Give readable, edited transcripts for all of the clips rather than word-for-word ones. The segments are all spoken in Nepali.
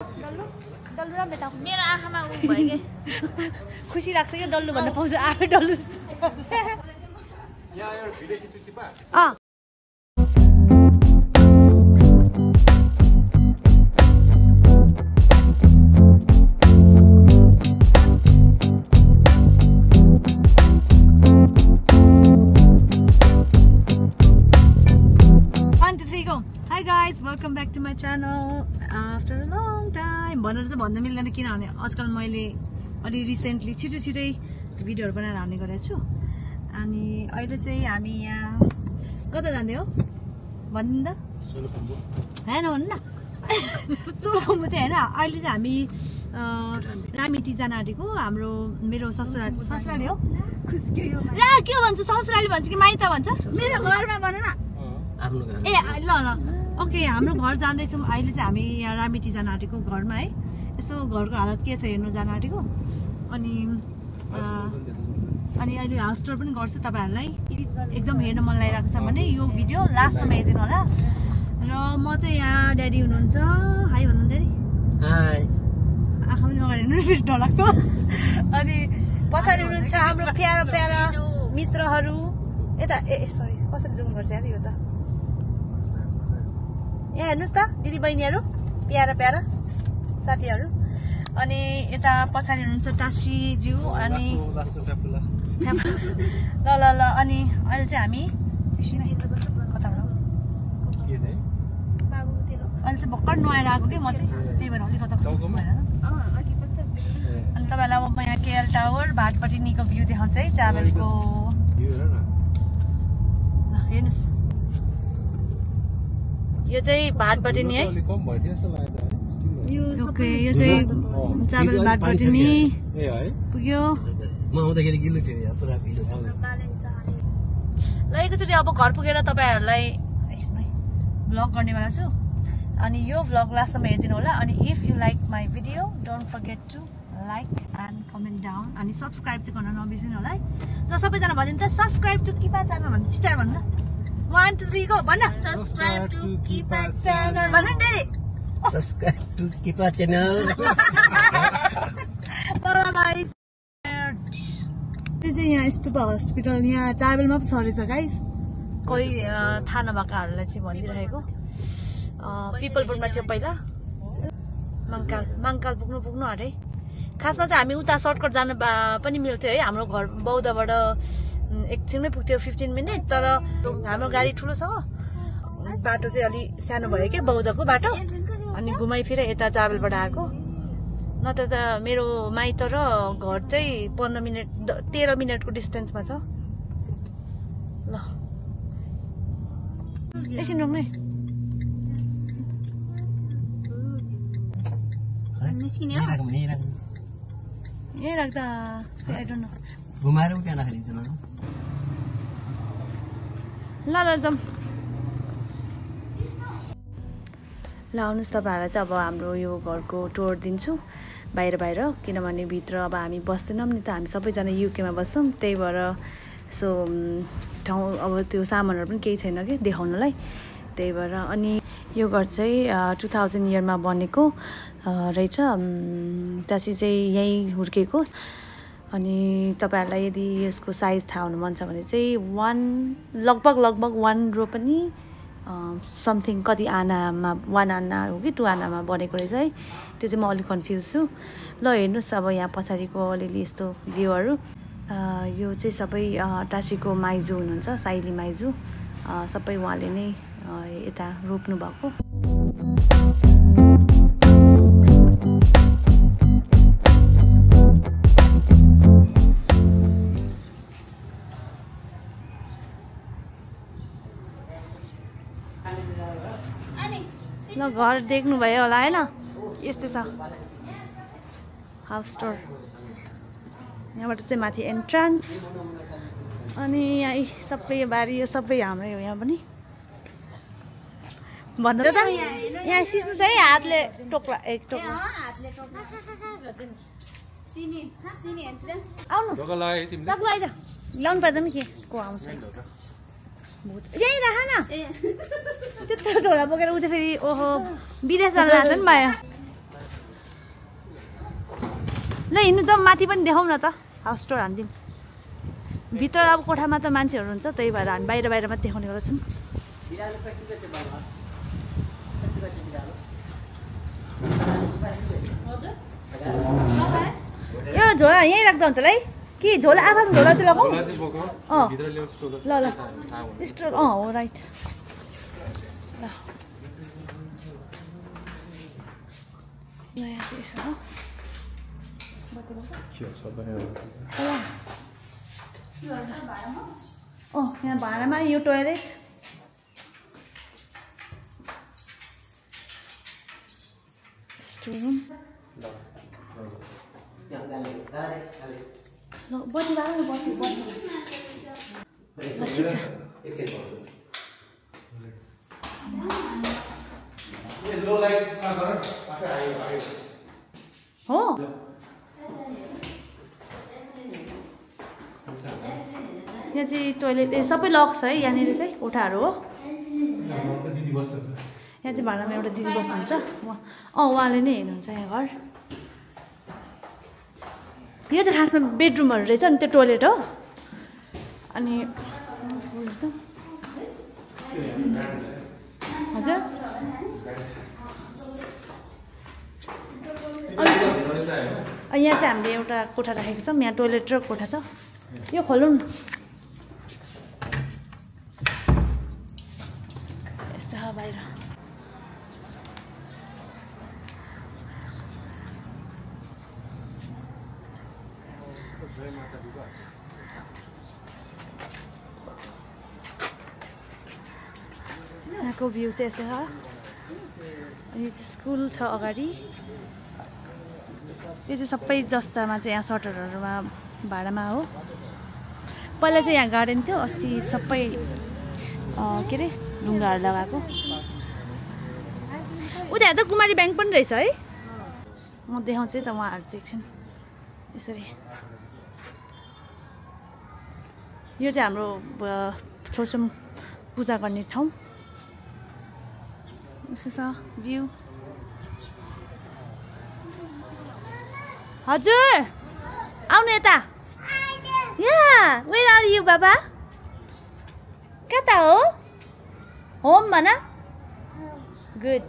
डल्लु राम्रो त मेरो आँखामा उ भयो के खुसी लाग्छ के डल्लु भन्न पाउँछ आफै डल्लु यहाँ एउटा भिडियो खिच्छु कि बा Hi guys, welcome back to my channel after a long time. भनेर चाहिँ भन्न मिल्दैन किनभने आजकल मैले अलि रिसेन्टली छिटो भिडियोहरु बनाएर हाल्ने गरेको छु अनि अहिले चाहिँ हामी यहाँ कता जाँदै हो भन्नु त सोलुखम्बु हैन भन्नु न सोलुखम्बु चाहिँ हैन अहिले चाहिँ हामी रामेटी जान आँटेको हाम्रो मेरो ससुराली हो खुस्क्यो यो र के भन्छ ससुराली भन्छ कि माइत भन्छ मेरो घरमा भन्नु न आफ्नो घर ए ल ल ओके हाम्रो घर जाँदैछौँ अहिले चाहिँ हामी यहाँ रामेटी जान आँटेको घरमा है यसो घरको हालत के छ हेर्नु जान आँटेको अनि अहिले हाउस टुर पनि गर्छु तपाईहरुलाई एकदम हेर्न मन लागिरहेको छ भने यो भिडियो लास्टसम्म हेरिदिनु होला र म चाहिँ यहाँ ड्याडी हुनुहुन्छ हाई भन्नु ड्याडी हाई आँखा पनि अगाडि हेर्नु फेरि डर लाग्छ अनि पछाडि हुनुहुन्छ हाम्रो प्यारा प्यारा मित्रहरू यता ए सरी कसरी जुम गर्छ यार यो त यहाँ हेर्नुस् त दिदी बहिनीहरू प्यारा प्यारा साथीहरू अनि यता पछाडि हुनुहुन्छ टासीज्यू अनि ल ल ल अनि अहिले चाहिँ हामी कता भनौँ अहिले चाहिँ भर्खर नुहाएर आएको कि म चाहिँ त्यही भएर अलिक कता कस्तो भएर अनि तपाईँलाई अब म यहाँ केएल टावर भाटपट्टिनीको भ्यू देखाउँछ है चाबेलको हेर्नुहोस् यो चाहिँ भाटपट्टिनी है ओके यो चाहिँ चाबेल भाटपट्टिनी पुग्यो म आउँदाखेरि गिलो थियो यहाँ पुरा भिलो थियो ल एकैचोटि अब घर पुगेर तपाईहरुलाई भ्लग गर्नेवाला छु अनि यो भ्लग लास्टसम्म हेरिदिनु होला अनि if you like my video don't forget to like and comment down अनि सब्सक्राइब चाहिँ गर्न नबिर्सिनु होला है र सबैजना भनिदिनु त सब्सक्राइब टु किपा च्यानल भन्नु छिटो भन्नु 1 2 3 गो भन्न सब्सक्राइब टु किपा च्यानल भन्नु नि subscribe to Kipa channel bye guys यो चाहिँ यहाँ स्तुपा हस्पिटल यहाँ चाबेलमा पो छरेछ गाइस कोही थाहा नभएकाहरूलाई चाहिँ भनिदिइरहेको पिपलपुरमा थियो पहिला मङ्काल पुग्नु अरे खासमा चाहिँ हामी उता सर्टकट जानु पनि मिल्थ्यो है हाम्रो घर बौद्धबाट एकछिनमै पुग्थ्यो 15 मिनट तर हाम्रो गाडी ठुलो छ बाटो चाहिँ अलि सानो भयो कि बौद्धको बाटो अनि घुमाइफिर यता चाबेलबाट आएको नत्र त मेरो माइत र घर चाहिँ 15 मिनट 13 मिनटको डिस्टेन्समा छ ल एकछिन रोक्नु यही राख्दा आई डोन्ट नो घुमाएर त्यहाँ राखिदिन्छु ल जाउँ ल आउनुहोस् तपाईँहरूलाई चाहिँ अब हाम्रो यो घरको टुर दिन्छु बाहिर किनभने भित्र अब हामी बस्दैनौँ नि त हामी सबैजना युकेमा बस्छौँ त्यही भएर सो ठाउँ अब त्यो सामानहरू पनि केही छैन कि देखाउनलाई त्यही भएर अनि यो घर चाहिँ 2000 इयरमा बनेको रहेछ चासी चाहिँ यहीँ हुर्केको अनि तपाईँहरूलाई यदि यसको साइज थाहा हुनु मन छ भने चाहिँ लगभग 1 रो पनि समथिङ कति आनामा 1 आना हो कि 2 आनामा बनेको रहेछ है त्यो चाहिँ म अलिक कन्फ्युज छु ल हेर्नुहोस् अब यहाँ पछाडिको अलिअलि यस्तो भ्यूहरू यो चाहिँ सबै टासीको माइजू हुनुहुन्छ साइली माइजू सबै उहाँले नै यता रोप्नु भएको ल घर देख्नुभयो होला हैन यस्तै छ हाउस टुर यहाँबाट चाहिँ माथि एन्ट्रान्स अनि यहाँ सबै बारी यो सबै हाम्रै हो यहाँ पनि भन्नु त यहाँ सिस्नु चाहिँ हातले टोक्ला एक टोक्ला आउनु ल्याउनु पर्दैन के को आउँछ यही राख न त्यत्रो झोला बोकेर उ चाहिँ फेरि ओहो विदेश जान लाग्छ नि माया हिँड्नु त माथि पनि देखाउँ न त हाउस टुर हान्दिउँ भित्र अब कोठामा त मान्छेहरू हुन्छ त्यही भएर हामी बाहिर बाहिर मात्रै देखाउने गर्छौँ यो झोला यहीँ राख्दा हुन्छ है कि झोला आफूको झोला चाहिँ लगाऊ ल ल स्टोर हो राइट ल यहाँ चाहिँ यसो यहाँ भाँडामा यो टोयलेट स्टोर बत्ती बाल्नु बत्ती हो यहाँ चाहिँ टोइलेट सबै लक छ है यहाँनिर चाहिँ कोठाहरू हो यहाँ चाहिँ भाडामा एउटा दिदी बस्नुहुन्छ उहाँले नै हेर्नुहुन्छ यहाँ घर यो चाहिँ खासमा बेडरुमहरू रहेछ नि त्यो टोइलेट हो अनि हजुर यहाँ चाहिँ हामीले एउटा कोठा राखेको छौँ यहाँ टोइलेट र कोठा छ यो खोलौँ न यस्तो छ बाहिर यहाँको भ्यू चाहिँ यस्तो छ अनि स्कुल छ अगाडि यो चाहिँ सबै जस्तामा चाहिँ यहाँ सटरहरूमा भाडामा हो पहिला चाहिँ यहाँ गार्डन थियो अस्ति सबै के अरे ढुङ्गाहरू लगाएको उता त कुमारी ब्याङ्क पनि रहेछ है म देखाउँछु है त उहाँहरू चाहिँ एकछिन यसरी यो चाहिँ हाम्रो छोचम पूजा गर्ने ठाउँ यस्तो छ भ्यू हजुर आउनु यता यहाँ वेयर आर यु बाबा कता हो होम भन गुड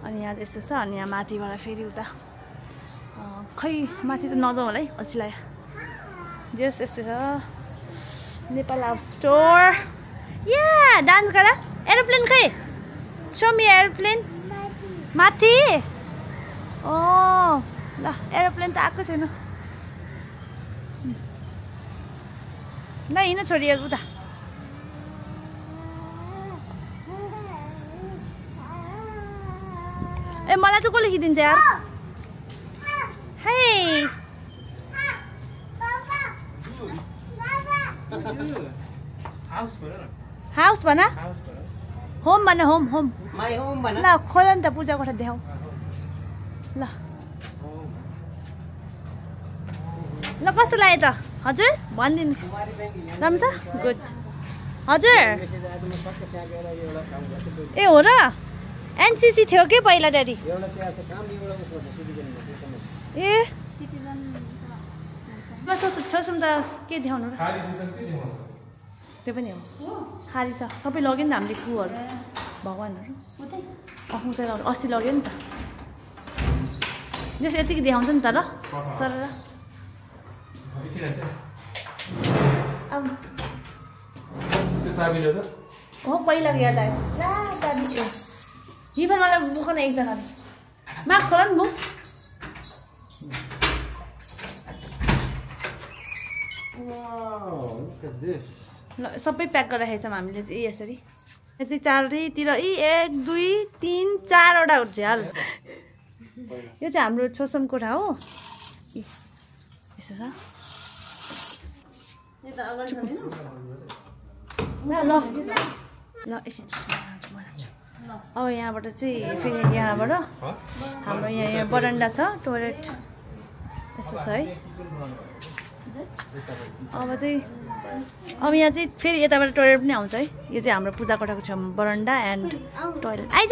अनि यहाँ यस्तो छ अनि यहाँ माथिबाट फेरि उता खै माथि त नजाउँ होला है अल्छी लाग्यो जस यस्तो छ नेपाल हाउस स्टोर या डान्स गर एरोप्लेन खै सो मी एरोप्लेन माथि ओ ल एरोप्लेन त आएको छैन ल हिँड छोडी उता ए मलाई चाहिँ को लेखिदिन्छ यार हे हाउस भन होम भन होम होम ल खोल नि त पूजा कोठा देखाऊ ल ल कस्तो लाग्यो त हजुर भनिदिनुहोस् राम्रो छ गुड हजुर ए हो र एनसीसी थियो कि पहिला ड्याडी ए छोसौँ त के देखाउनु र त्यो पनि हो खाली छ सबै लग्यो नि त हामीले कुहरू भगवान्हरू आउँछ अस्ति लग्यो नि त जस यतिकै देखाउँछ नि त ल सर हो पहिलाको याद आयो हिफर मलाई बोक न एकजनाले मार्क्स होला नि म ल सबै प्याक गरेर राखेको छौँ हामीले चाहिँ यसरी यति चारैतिर 1 2 3 4वटा झ्याल यो चाहिँ हाम्रो छोसम कोठा हो यसो छ ल ल ल एकछिन अब यहाँबाट चाहिँ फेरि यहाँबाट हाम्रो यहाँ बरन्डा छ टोयलेट यस्तो छ है अब यहाँ चाहिँ फेरि यताबाट टोयलेट पनि आउँछ है यो चाहिँ हाम्रो पूजा कोठाको छेउमा बरन्डा एन्ड टोयलेट आइज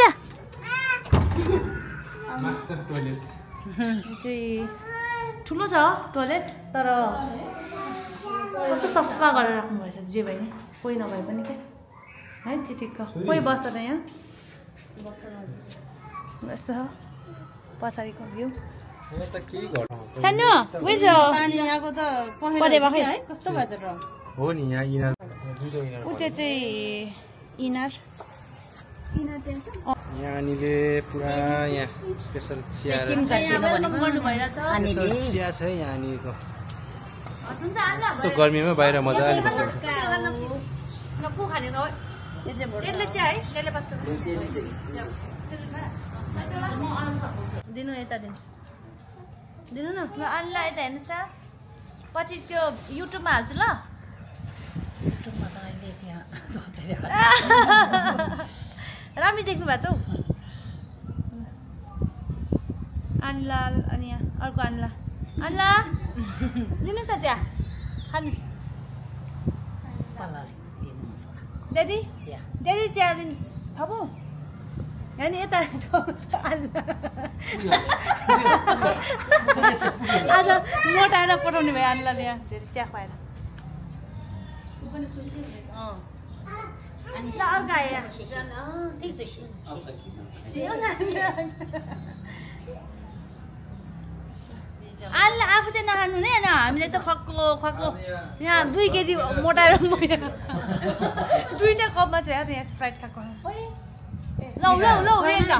चाहिँ ठुलो छ टोयलेट तर कस्तो सफा गरेर राख्नु भएछ जे भए नि कोही नभए पनि के है चिटिक्क कोही बस्दैन यहाँ यस्तो छ पछाडिको भ्यू सानो उयो पानी आएको त परेवा खै है कस्तो भएछ र हो नि यहाँ इनार उ त्यो चाहिँ इनर यहाँनिर पुरा यहाँ स्पेसल चिया गर्नु चिया छ है यहाँनिरको यस्तो गर्मीमा बाहिर मजा आइबस्छ दिनु यता दिनु दिनु न अन्ला यता हेर्नुहोस् त पछि त्यो युट्युबमा हाल्छु ल युट्युबमा त अहिले त्यहाँ राम्रो देख्नु भएको छ हौ अन्ला अनि यहाँ अर्को अन्ला अन्ला दिनुहोस् न चिया खानुहोस् ड्याडी ड्याडी चिया दिनुहोस् थपु यहाँ नि यता आज मोटाएर पठाउने भयो अन्लाले यहाँ धेरै चिया खुवाएर अर्को आयो अन्ला आफू चाहिँ नखानु नै होइन हामीले चाहिँ खक्को खक्को यहाँ 2 केजी मोटाएर दुईटा कपमा छ यार यहाँ स्प्राइट खाएको लौ लौ लौ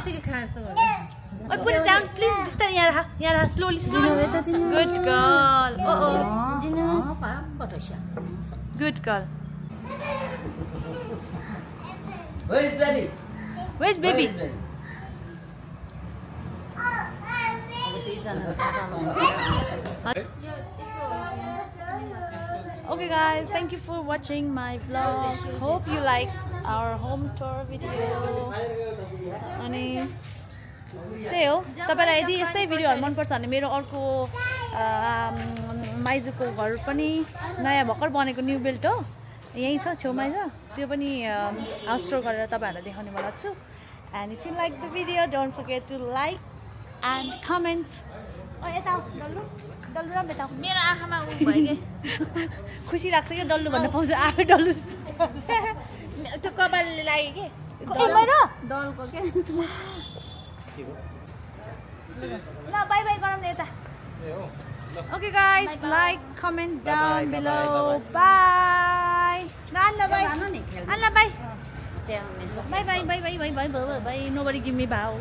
put it down please बिस्तारै यहाँ राख slowly good girl good girl Where is baby? where's baby okay guys thank you for watching my vlog hope you like our home tour video अनि त्यही हो तपाईलाई यदि यस्तै भिडियोहरु मन पर्छ भने मेरो अर्को माइजुको घर पनि नयाँ भर्खर बनेको न्यू बिल्ड हो यही छ छेउमै छ त्यो पनि हाउस टुर गरेर तपाईहरुलाई देखाउने वाला छु and if you like the video don't forget to like and comment यता डल्लु डल्लु र बेता मेरो आँखामा उ भयो के खुसी लाग्छ के डल्लु भन्न पाउँछ आफै डल्लु त्यो कपालले लाग्यो के मेरो डलको के ल बाइ बाइ गरौँ न यता okay guys like comment down below bye Anla bye Anla bye bye bye bye bye bye bye bye nobody give me bow